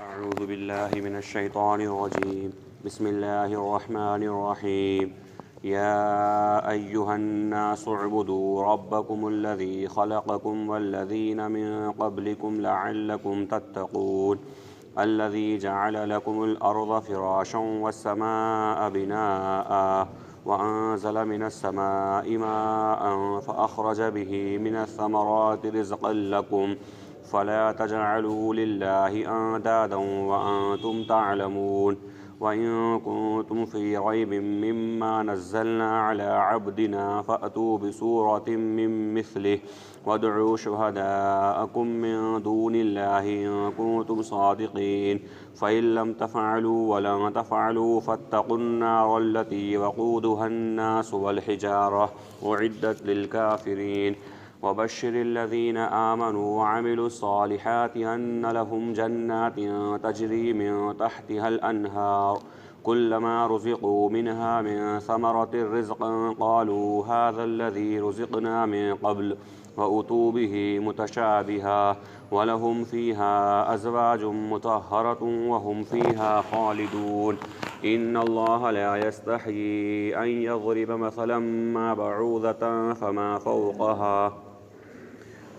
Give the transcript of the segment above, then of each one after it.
أعوذ بالله من الشيطان الرجيم. بسم الله الرحمن الرحيم. يا أيها الناس اعبدوا ربكم الذي خلقكم والذين من قبلكم لعلكم تتقون الذي جعل لكم الأرض فراشا والسماء بناء وأنزل من السماء ماء فأخرج به من الثمرات رزقا لكم فلا تجعلوا لله أندادا وأنتم تعلمون وإن كنتم في ريب مما نزلنا على عبدنا فأتوا بسورة من مثله وادعوا شهداءكم من دون الله إن كنتم صادقين فإن لم تفعلوا ولن تفعلوا فاتقوا النار التي وقودها الناس والحجارة أعدت للكافرين وبشر الذين آمنوا وعملوا الصالحات أن لهم جنات تجري من تحتها الأنهار كلما رزقوا منها من ثمرة رزقا قالوا هذا الذي رزقنا من قبل وأتوا به متشابها ولهم فيها أزواج مطهرة وهم فيها خالدون إن الله لا يستحيي أن يضرب مثلا ما بعوضة فما فوقها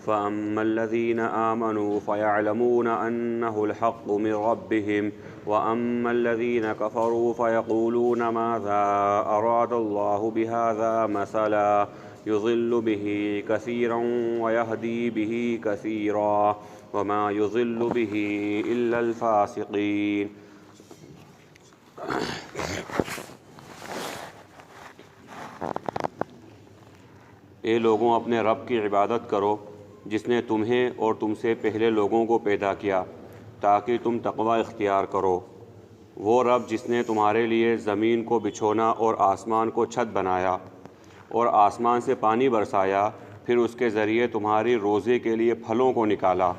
فأما الذين آمنوا فيعلمون أنه الحق من ربهم وأما الذين كفروا فيقولون ماذا أراد الله بهذا مثلا يضل به كثيرا ويهدي به كثيرا وما يضل به إلا الفاسقين. اے لوگوں اپنے رب کی عبادت کرو جس نے تمہیں اور تم سے پہلے لوگوں کو پیدا کیا تاکہ تم تقوی اختیار کرو۔ وہ رب جس نے تمہارے لیے زمین کو بچھونا اور آسمان کو چھت بنایا اور آسمان سے پانی برسایا، پھر اس کے ذریعے تمہاری روزی کے لیے پھلوں کو نکالا۔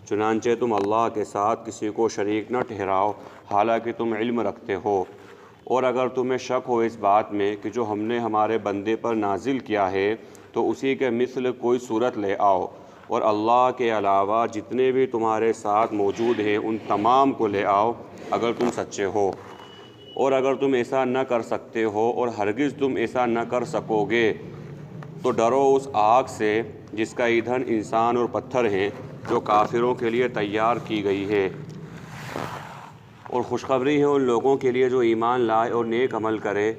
چنانچہ تم اللہ کے ساتھ کسی کو شریک نہ ٹھہراؤ حالانکہ تم علم رکھتے ہو، اور اگر تمہیں شک ہو اس بات میں کہ جو ہم نے ہمارے بندے پر نازل کیا ہے تو اسی کے مثل کوئی صورت لے آؤ، اور اللہ کے علاوہ جتنے بھی تمہارے ساتھ موجود ہیں ان تمام کو لے آؤ اگر تم سچے ہو۔ اور اگر تم ایسا نہ کر سکتے ہو اور ہرگز تم ایسا نہ کر سکو گے تو ڈرو اس آگ سے جس کا ایندھن انسان اور پتھر ہیں، جو کافروں کے لیے تیار کی گئی ہے، اور خوشخبری ہے ان لوگوں کے لیے جو ایمان لائے اور نیک عمل کرے،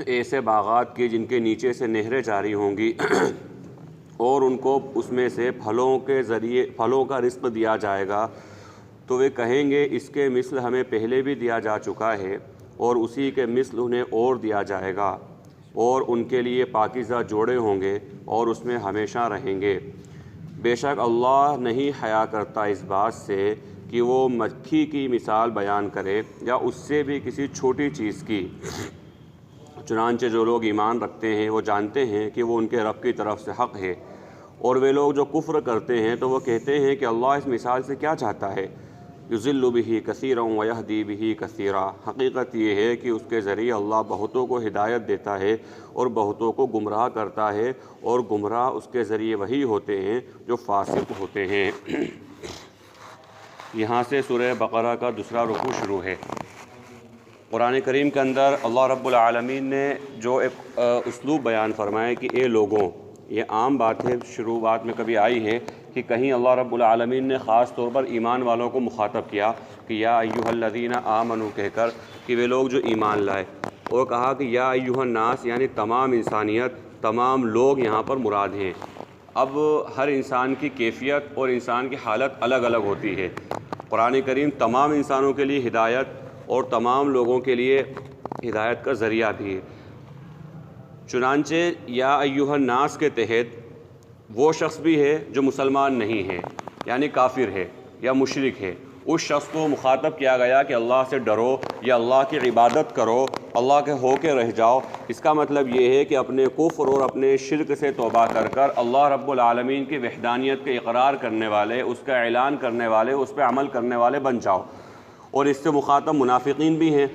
ایسے باغات کی جن کے نیچے سے نہریں جاری ہوں گی اور ان کو اس میں سے پھلوں کے ذریعے پھلوں کا رزق دیا جائے گا، تو وہ کہیں گے اس کے مثل ہمیں پہلے بھی دیا جا چکا ہے، اور اسی کے مثل انہیں اور دیا جائے گا، اور ان کے لیے پاکیزہ جوڑے ہوں گے اور اس میں ہمیشہ رہیں گے۔ بے شک اللہ نہیں حیا کرتا اس بات سے کہ وہ مکھی کی مثال بیان کرے یا اس سے بھی کسی چھوٹی چیز کی۔ چنانچہ جو لوگ ایمان رکھتے ہیں وہ جانتے ہیں کہ وہ ان کے رب کی طرف سے حق ہے، اور وہ لوگ جو کفر کرتے ہیں تو وہ کہتے ہیں کہ اللہ اس مثال سے کیا چاہتا ہے۔ یضل بہ کثیرا ویہدی بہ کثیرا، حقیقت یہ ہے کہ اس کے ذریعے اللہ بہتوں کو ہدایت دیتا ہے اور بہتوں کو گمراہ کرتا ہے، اور گمراہ اس کے ذریعے وہی ہوتے ہیں جو فاسق ہوتے ہیں۔ یہاں سے سورہ بقرہ کا دوسرا رکوع شروع ہے۔ قرآن کریم کے اندر اللہ رب العالمین نے جو ایک اسلوب بیان فرمایا کہ اے لوگوں، یہ عام بات ہے، شروعات میں کبھی آئی ہے کہ کہیں اللہ رب العالمین نے خاص طور پر ایمان والوں کو مخاطب کیا کہ یا ایھا الذین آمنوا کہہ کر کہ وہ لوگ جو ایمان لائے، اور کہا کہ یا ایھا الناس یعنی تمام انسانیت، تمام لوگ یہاں پر مراد ہیں۔ اب ہر انسان کی کیفیت اور انسان کی حالت الگ الگ ہوتی ہے۔ قرآن کریم تمام انسانوں کے لیے ہدایت اور تمام لوگوں کے لیے ہدایت کا ذریعہ بھی ہے۔ چنانچہ یا ایھا الناس کے تحت وہ شخص بھی ہے جو مسلمان نہیں ہے، یعنی کافر ہے یا مشرک ہے، اس شخص کو مخاطب کیا گیا کہ اللہ سے ڈرو یا اللہ کی عبادت کرو، اللہ کے ہو کے رہ جاؤ۔ اس کا مطلب یہ ہے کہ اپنے کفر اور اپنے شرک سے توبہ کر کر اللہ رب العالمین کی وحدانیت کے اقرار کرنے والے، اس کا اعلان کرنے والے، اس پہ عمل کرنے والے بن جاؤ۔ اور اس سے مخاطب منافقین بھی ہیں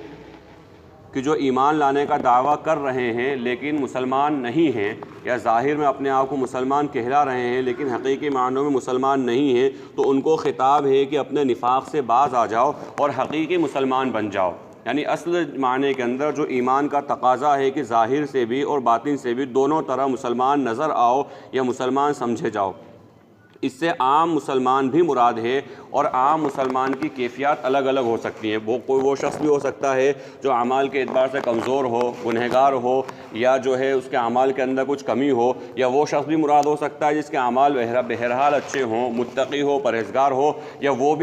کہ جو ایمان لانے کا دعویٰ کر رہے ہیں لیکن مسلمان نہیں ہیں، یا ظاہر میں اپنے آپ کو مسلمان کہلا رہے ہیں لیکن حقیقی معنوں میں مسلمان نہیں ہیں، تو ان کو خطاب ہے کہ اپنے نفاق سے باز آ جاؤ اور حقیقی مسلمان بن جاؤ۔ یعنی اصل معنی کے اندر جو ایمان کا تقاضا ہے کہ ظاہر سے بھی اور باطن سے بھی دونوں طرح مسلمان نظر آؤ یا مسلمان سمجھے جاؤ۔ اس سے عام مسلمان بھی مراد ہے، اور عام مسلمان کی کیفیات الگ الگ ہو سکتی ہیں۔ وہ شخص بھی ہو سکتا ہے جو اعمال کے اعتبار سے کمزور ہو، گنہگار ہو، یا جو ہے اس کے اعمال کے اندر کچھ کمی ہو، یا وہ شخص بھی مراد ہو سکتا ہے جس کے اعمال بہرحال اچھے ہوں، متقی ہو، پرہیزگار ہو، یا وہ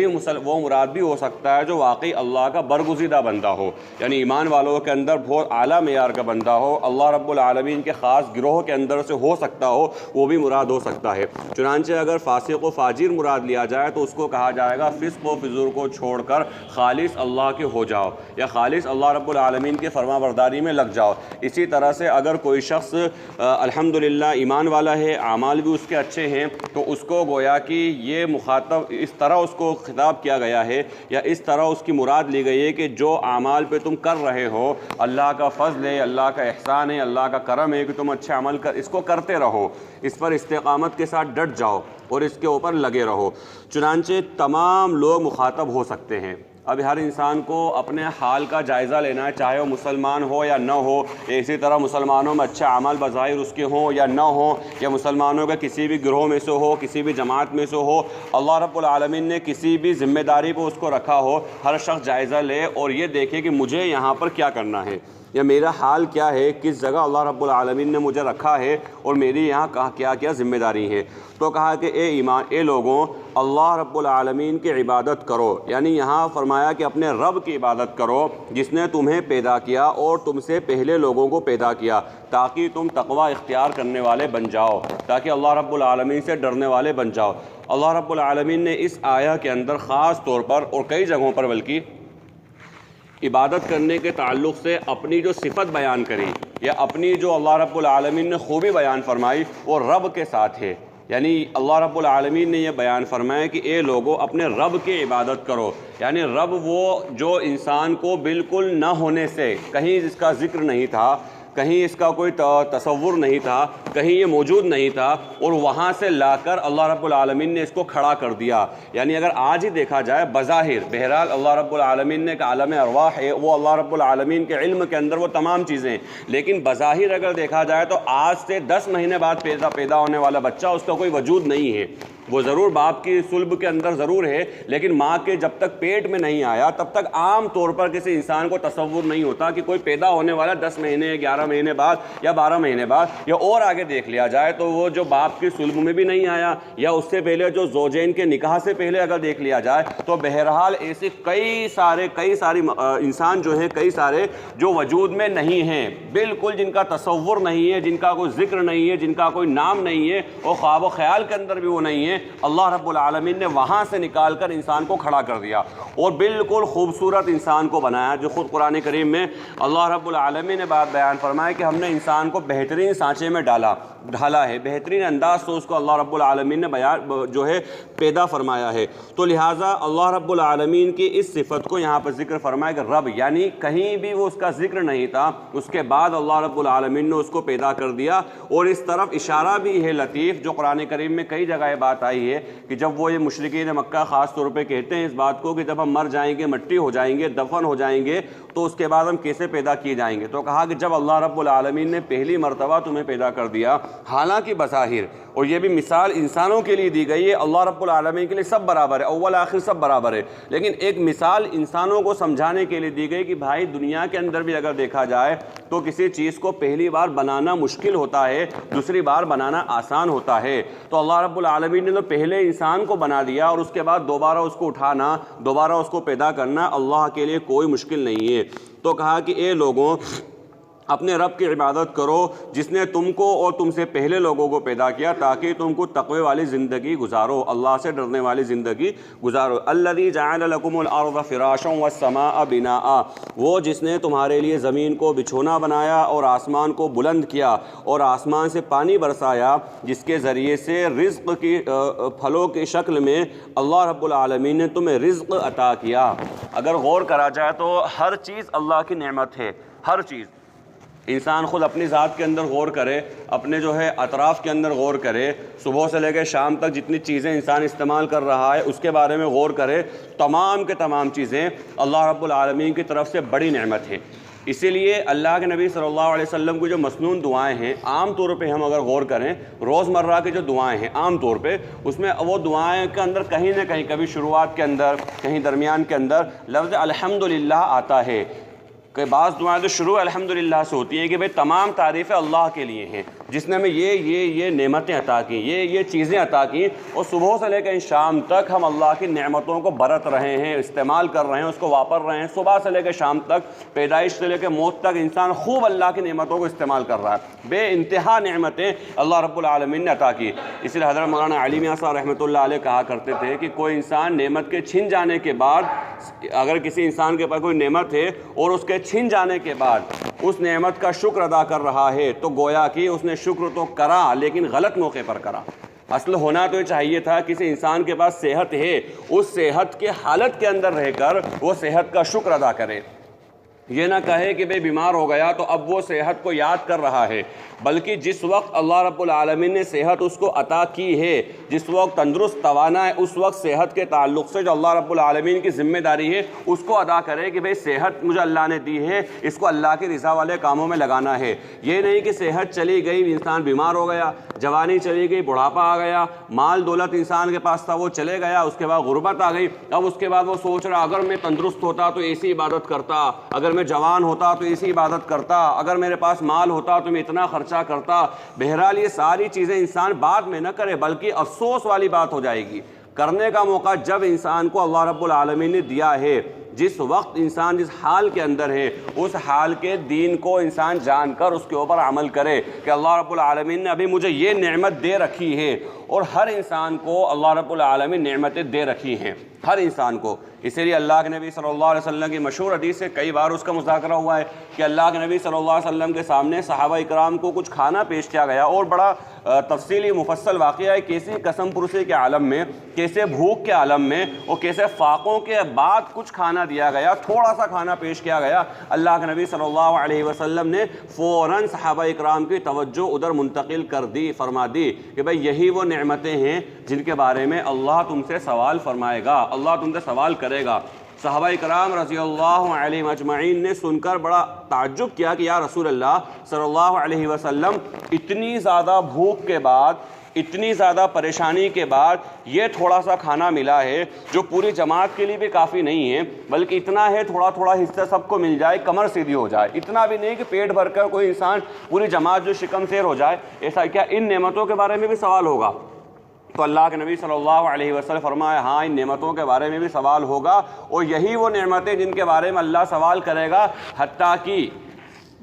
مراد بھی ہو سکتا ہے جو واقعی اللہ کا برگزیدہ بندہ ہو، یعنی ایمان والوں کے اندر بہت اعلیٰ معیار کا بندہ ہو، اللہ رب العالمین کے خاص گروہ کے اندر سے ہو سکتا ہو، وہ بھی مراد ہو سکتا ہے۔ چنانچہ اگر فاسق و فاجر مراد لیا جائے تو اس کو کہا جائے گا فسق و فجور کو چھوڑ کر خالص اللہ کے ہو جاؤ، یا خالص اللہ رب العالمین کے فرما برداری میں لگ جاؤ۔ اسی طرح سے اگر کوئی شخص الحمدللہ ایمان والا ہے، اعمال بھی اس کے اچھے ہیں، تو اس کو گویا کہ یہ مخاطب اس طرح اس کو خطاب کیا گیا ہے، یا اس طرح اس کی مراد لی گئی ہے کہ جو اعمال پہ تم کر رہے ہو اللہ کا فضل ہے، اللہ کا احسان ہے، اللہ کا کرم ہے کہ تم اچھے عمل اس کو کرتے رہو، اس پر استقامت کے ساتھ ڈٹ جاؤ اور اس کے اوپر لگے رہو۔ چنانچہ تمام لوگ مخاطب ہو سکتے ہیں۔ اب ہر انسان کو اپنے حال کا جائزہ لینا ہے، چاہے وہ مسلمان ہو یا نہ ہو، اسی طرح مسلمانوں میں اچھے اعمال بظاہر اس کے ہوں یا نہ ہوں، یا مسلمانوں کے کسی بھی گروہ میں سے ہو، کسی بھی جماعت میں سے ہو، اللہ رب العالمین نے کسی بھی ذمہ داری پہ اس کو رکھا ہو، ہر شخص جائزہ لے اور یہ دیکھے کہ مجھے یہاں پر کیا کرنا ہے، یا میرا حال کیا ہے، کس جگہ اللہ رب العالمین نے مجھے رکھا ہے اور میری یہاں کیا کیا ذمہ داری ہے۔ تو کہا کہ اے لوگوں، اللہ رب العالمین کی عبادت کرو، یعنی یہاں فرمایا کہ اپنے رب کی عبادت کرو جس نے تمہیں پیدا کیا اور تم سے پہلے لوگوں کو پیدا کیا، تاکہ تم تقوی اختیار کرنے والے بن جاؤ، تاکہ اللہ رب العالمین سے ڈرنے والے بن جاؤ۔ اللہ رب العالمین نے اس آیہ کے اندر خاص طور پر اور کئی جگہوں پر بلکہ عبادت کرنے کے تعلق سے اپنی جو صفت بیان کری، یا اپنی جو اللہ رب العالمین نے خوبی بیان فرمائی، وہ رب کے ساتھ ہے۔ یعنی اللہ رب العالمین نے یہ بیان فرمایا کہ اے لوگوں، اپنے رب کی عبادت کرو، یعنی رب وہ جو انسان کو بالکل نہ ہونے سے، کہیں اس کا ذکر نہیں تھا، کہیں اس کا کوئی تصور نہیں تھا، کہیں یہ موجود نہیں تھا، اور وہاں سے لا کر اللہ رب العالمین نے اس کو کھڑا کر دیا۔ یعنی اگر آج ہی دیکھا جائے بظاہر، بہرحال اللہ رب العالمین نے کہ عالم ارواح ہے، وہ اللہ رب العالمین کے علم کے اندر وہ تمام چیزیں، لیکن بظاہر اگر دیکھا جائے تو آج سے 10 مہینے بعد پیدا ہونے والا بچہ، اس کا کوئی وجود نہیں ہے، وہ ضرور باپ کی صلب کے اندر ضرور ہے، لیکن ماں کے جب تک پیٹ میں نہیں آیا تب تک عام طور پر کسی انسان کو تصور نہیں ہوتا کہ کوئی پیدا ہونے والا 10 مہینے 11 مہینے بعد یا 12 مہینے بعد، یا اور آگے دیکھ لیا جائے تو وہ جو باپ کی صلب میں بھی نہیں آیا، یا اس سے پہلے جو زوجین کے نکاح سے پہلے اگر دیکھ لیا جائے، تو بہرحال ایسے کئی سارے انسان جو ہیں، کئی سارے جو وجود میں نہیں ہیں، بالکل جن کا تصور نہیں ہے، جن کا کوئی ذکر نہیں ہے، جن کا کوئی نام نہیں ہے، اور خواب و خیال کے اندر بھی وہ نہیں ہے، اللہ رب العالمین نے وہاں سے نکال کر انسان کو کھڑا کر دیا اور بالکل خوبصورت انسان کو بنایا، جو خود قرآن کریم میں اللہ رب العالمین نے بات بیان فرمایا کہ ہم نے انسان کو بہترین سانچے میں ڈھالا ہے، بہترین انداز سے اس کو اللہ رب العالمین نے جو ہے پیدا فرمایا ہے۔ تو لہٰذا اللہ رب العالمین کی اس صفت کو یہاں پر ذکر فرمایا کہ رب، یعنی کہیں بھی وہ اس کا ذکر نہیں تھا، اس کے بعد اللہ رب العالمین نے اس کو پیدا کر دیا۔ اور اس طرف اشارہ بھی ہے لطیف، جو قرآن کریم میں کئی جگہ یہ بات آئی ہے کہ جب وہ یہ مشرکین مکہ خاص طور پہ کہتے ہیں اس بات کو کہ جب ہم مر جائیں گے، مٹی ہو جائیں گے، دفن ہو جائیں گے، تو اس کے بعد ہم کیسے پیدا کیے جائیں گے، تو کہا کہ جب اللہ رب العالمین نے پہلی مرتبہ تمہیں پیدا کر دیا، حالانکہ بظاہر، اور یہ بھی مثال انسانوں کے لیے دی گئی ہے، اللہ رب العالمین کے لیے سب برابر ہے، اول آخر سب برابر ہے، لیکن ایک مثال انسانوں کو سمجھانے کے لیے دی گئی کہ بھائی دنیا کے اندر بھی اگر دیکھا جائے تو کسی چیز کو پہلی بار بنانا مشکل ہوتا ہے، دوسری بار بنانا آسان ہوتا ہے۔ تو اللہ رب العالمین نے تو پہلے انسان کو بنا دیا اور اس کے بعد دوبارہ اس کو اٹھانا، دوبارہ اس کو پیدا کرنا اللہ کے لیے کوئی مشکل نہیں ہے۔ تو کہا کہ اے لوگوں، اپنے رب کی عبادت کرو جس نے تم کو اور تم سے پہلے لوگوں کو پیدا کیا، تاکہ تم کو تقوی والی زندگی گزارو، اللہ سے ڈرنے والی زندگی گزارو۔ الذی جعل لکم الارض فراشا والسماء بناء، وہ جس نے تمہارے لیے زمین کو بچھونا بنایا اور آسمان کو بلند کیا اور آسمان سے پانی برسایا، جس کے ذریعے سے رزق کی پھلوں کی شکل میں اللہ رب العالمین نے تمہیں رزق عطا کیا۔ اگر غور کرا جائے تو ہر چیز اللہ کی نعمت ہے، ہر چیز انسان خود اپنی ذات کے اندر غور کرے، اپنے جو ہے اطراف کے اندر غور کرے، صبح سے لے کے شام تک جتنی چیزیں انسان استعمال کر رہا ہے اس کے بارے میں غور کرے، تمام کے تمام چیزیں اللہ رب العالمین کی طرف سے بڑی نعمت ہے۔ اسی لیے اللہ کے نبی صلی اللہ علیہ وسلم کی جو مسنون دعائیں ہیں، عام طور پہ ہم اگر غور کریں روزمرہ کی جو دعائیں ہیں عام طور پہ، اس میں وہ دعائیں کے اندر کہیں نہ کہیں کبھی شروعات کے اندر کہیں درمیان کے اندر لفظ الحمدللہ آتا ہے، کہ بعض دعائیں تو شروع الحمدللہ سے ہوتی ہیں کہ بھئی تمام تعریفیں اللہ کے لیے ہیں جس نے ہمیں یہ نعمتیں عطا کی، یہ چیزیں عطا کی، اور صبح سے لے کے شام تک ہم اللہ کی نعمتوں کو برت رہے ہیں، استعمال کر رہے ہیں، اس کو واپر رہے ہیں۔ صبح سے لے کے شام تک، پیدائش سے لے کے موت تک انسان خوب اللہ کی نعمتوں کو استعمال کر رہا ہے، بے انتہا نعمتیں اللہ رب العالمین نے عطا کی۔ اس لیے حضرت مولانا علی میاں صاحب رحمۃ اللہ علیہ کہا کرتے تھے کہ کوئی انسان نعمت کے چھن جانے کے بعد، اگر کسی انسان کے پاس کوئی نعمت ہے اور اس کے چھن جانے کے بعد اس نعمت کا شکر ادا کر رہا ہے تو گویا کہ اس نے شکر تو کرا لیکن غلط موقع پر کرا۔ اصل ہونا تو یہ چاہیے تھا کسی انسان کے پاس صحت ہے، اس صحت کے حالت کے اندر رہ کر وہ صحت کا شکر ادا کرے، یہ نہ کہے کہ بھئی بیمار ہو گیا تو اب وہ صحت کو یاد کر رہا ہے، بلکہ جس وقت اللہ رب العالمین نے صحت اس کو عطا کی ہے، جس وقت تندرست توانا ہے، اس وقت صحت کے تعلق سے جو اللہ رب العالمین کی ذمہ داری ہے اس کو ادا کرے کہ بھئی صحت مجھے اللہ نے دی ہے، اس کو اللہ کی رضا والے کاموں میں لگانا ہے۔ یہ نہیں کہ صحت چلی گئی، انسان بیمار ہو گیا، جوانی چلی گئی، بڑھاپا آ گیا، مال دولت انسان کے پاس تھا وہ چلے گیا، اس کے بعد غربت آ گئی، اب اس کے بعد وہ سوچ رہا اگر میں تندرست ہوتا تو ایسی عبادت کرتا، اگر میں جوان ہوتا تو ایسی عبادت کرتا، اگر میرے پاس مال ہوتا تو میں اتنا خرچہ کرتا۔ بہرحال یہ ساری چیزیں انسان بعد میں نہ کرے بلکہ افسوس والی بات ہو جائے گی۔ کرنے کا موقع جب انسان کو اللہ رب العالمین نے دیا ہے، جس وقت انسان جس حال کے اندر ہے اس حال کے دین کو انسان جان کر اس کے اوپر عمل کرے کہ اللہ رب العالمین نے ابھی مجھے یہ نعمت دے رکھی ہے، اور ہر انسان کو اللہ رب العالمین نعمتیں دے رکھی ہیں، ہر انسان کو۔ اسی لیے اللہ کے نبی صلی اللہ علیہ وسلم کی مشہور حدیث سے کئی بار اس کا مذاکرہ ہوا ہے کہ اللہ کے نبی صلی اللہ علیہ وسلم کے سامنے صحابہ اکرام کو کچھ کھانا پیش کیا گیا، اور بڑا تفصیلی مفصل واقعہ ہے، کیسے قسم پرسی کے عالم میں، کیسے بھوک کے عالم میں، اور کیسے فاقوں کے بعد کچھ کھانا دیا گیا، تھوڑا سا کھانا پیش کیا گیا۔ اللہ کے نبی صلی اللہ علیہ وسلم نے فوراً صحابہ اکرام کی توجہ ادھر منتقل کر دی، فرما دی کہ بھئی یہی وہ نعمتیں ہیں جن کے بارے میں اللہ تم سے سوال فرمائے گا، اللہ تم سے سوال کرے گا۔ صحابہ اکرام رضی اللہ علیہم اجمعین نے سن کر بڑا تعجب کیا کہ یا رسول اللہ صلی اللہ علیہ وسلم، اتنی زیادہ بھوک کے بعد، اتنی زیادہ پریشانی کے بعد یہ تھوڑا سا کھانا ملا ہے جو پوری جماعت کے لیے بھی کافی نہیں ہے، بلکہ اتنا ہے تھوڑا تھوڑا حصہ سب کو مل جائے، کمر سیدھی ہو جائے، اتنا بھی نہیں کہ پیٹ بھر کر کوئی انسان پوری جماعت جو شکم سیر ہو جائے، ایسا کیا ان نعمتوں کے بارے میں بھی سوال ہوگا؟ تو اللہ کے نبی صلی اللہ علیہ وسلم فرمایا ہاں ان نعمتوں کے بارے میں بھی سوال ہوگا، اور یہی وہ نعمتیں جن کے بارے میں اللہ سوال کرے گا، حتیٰ کہ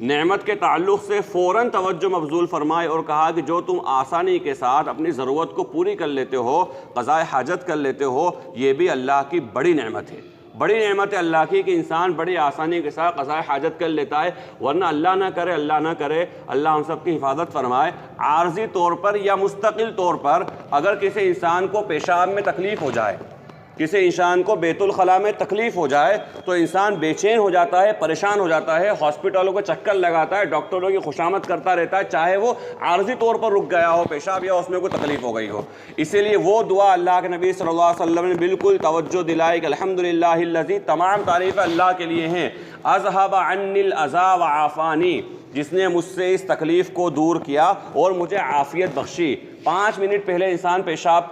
نعمت کے تعلق سے فوراً توجہ مبذول فرمائے اور کہا کہ جو تم آسانی کے ساتھ اپنی ضرورت کو پوری کر لیتے ہو، قضاء حاجت کر لیتے ہو، یہ بھی اللہ کی بڑی نعمت ہے۔ بڑی نعمت ہے اللہ کی کہ انسان بڑی آسانی کے ساتھ قضاء حاجت کر لیتا ہے، ورنہ اللہ نہ کرے، اللہ ہم سب کی حفاظت فرمائے، عارضی طور پر یا مستقل طور پر اگر کسی انسان کو پیشاب میں تکلیف ہو جائے، کسی انسان کو بیت الخلاء میں تکلیف ہو جائے تو انسان بے چین ہو جاتا ہے، پریشان ہو جاتا ہے، ہاسپٹلوں کو چکر لگاتا ہے، ڈاکٹروں کی خوشامد کرتا رہتا ہے، چاہے وہ عارضی طور پر رک گیا ہو پیشاب یا اس میں کوئی تکلیف ہو گئی ہو۔ اسی لیے وہ دعا اللہ کے نبی صلی اللہ علیہ وسلم نے بالکل توجہ دلائی کہ الحمدللہ الذی، تمام تعریفیں اللہ کے لیے ہیں، اذھب عنی الاذی وعافانی، جس نے مجھ سے اس تکلیف کو دور کیا اور مجھے عافیت بخشی۔ 5 منٹ پہلے انسان پیشاب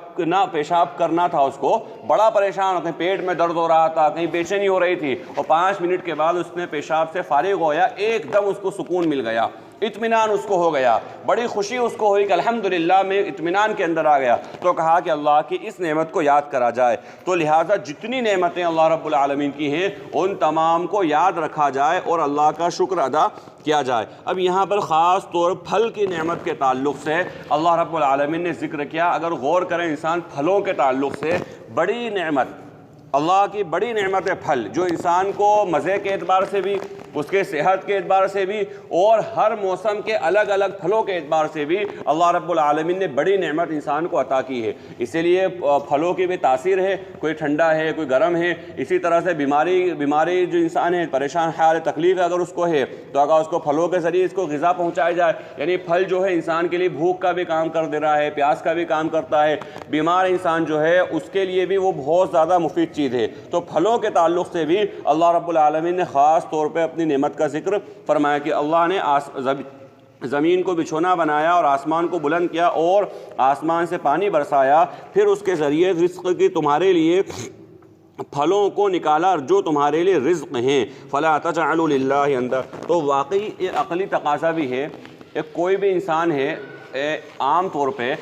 کرنا تھا، اس کو بڑا پریشان ہو، کہیں پیٹ میں درد ہو رہا تھا، کہیں بے چینی ہو رہی تھی، اور 5 منٹ کے بعد اس نے پیشاب سے فارغ ہو گیا، ایک دم اس کو سکون مل گیا، اطمینان اس کو ہو گیا، بڑی خوشی اس کو ہوئی کہ الحمدللہ میں اطمینان کے اندر آ گیا۔ تو کہا کہ اللہ کی اس نعمت کو یاد کرا جائے، تو لہٰذا جتنی نعمتیں اللہ رب العالمین کی ہیں ان تمام کو یاد رکھا جائے اور اللہ کا شکر ادا کیا جائے۔ اب یہاں پر خاص طور پھل کی نعمت کے تعلق سے اللہ رب العالمین نے ذکر کیا۔ اگر غور کریں انسان پھلوں کے تعلق سے، بڑی نعمت، اللہ کی بڑی نعمت ہے پھل، جو انسان کو مزے کے اعتبار سے بھی اس کے صحت کے اعتبار سے بھی اور ہر موسم کے الگ الگ پھلوں کے اعتبار سے بھی اللہ رب العالمین نے بڑی نعمت انسان کو عطا کی ہے۔ اسی لیے پھلوں کی بھی تاثیر ہے، کوئی ٹھنڈا ہے کوئی گرم ہے، اسی طرح سے بیماری جو انسان ہے پریشان حال تکلیف اگر اس کو ہے تو اگر اس کو پھلوں کے ذریعے اس کو غذا پہنچایا جائے، یعنی پھل جو ہے انسان کے لیے بھوک کا بھی کام کر دے رہا ہے، پیاس کا بھی کام کرتا ہے، بیمار انسان جو ہے اس کے لیے بھی وہ بہت زیادہ مفید چیز ہے۔ تو پھلوں کے تعلق سے بھی اللہ رب العالمین نے خاص طور پہ اپنی نعمت کا ذکر فرمایا کہ اللہ نے زمین کو بچھونا بنایا اور آسمان کو بلند کیا اور آسمان سے پانی برسایا، پھر اس کے ذریعے رزق کی تمہارے لیے پھلوں کو نکالا جو تمہارے لیے رزق ہیں، فلا تجعلوا للہ اندادا۔ تو واقعی یہ عقلی تقاضا بھی ہے، کوئی بھی انسان ہے عام طور پہ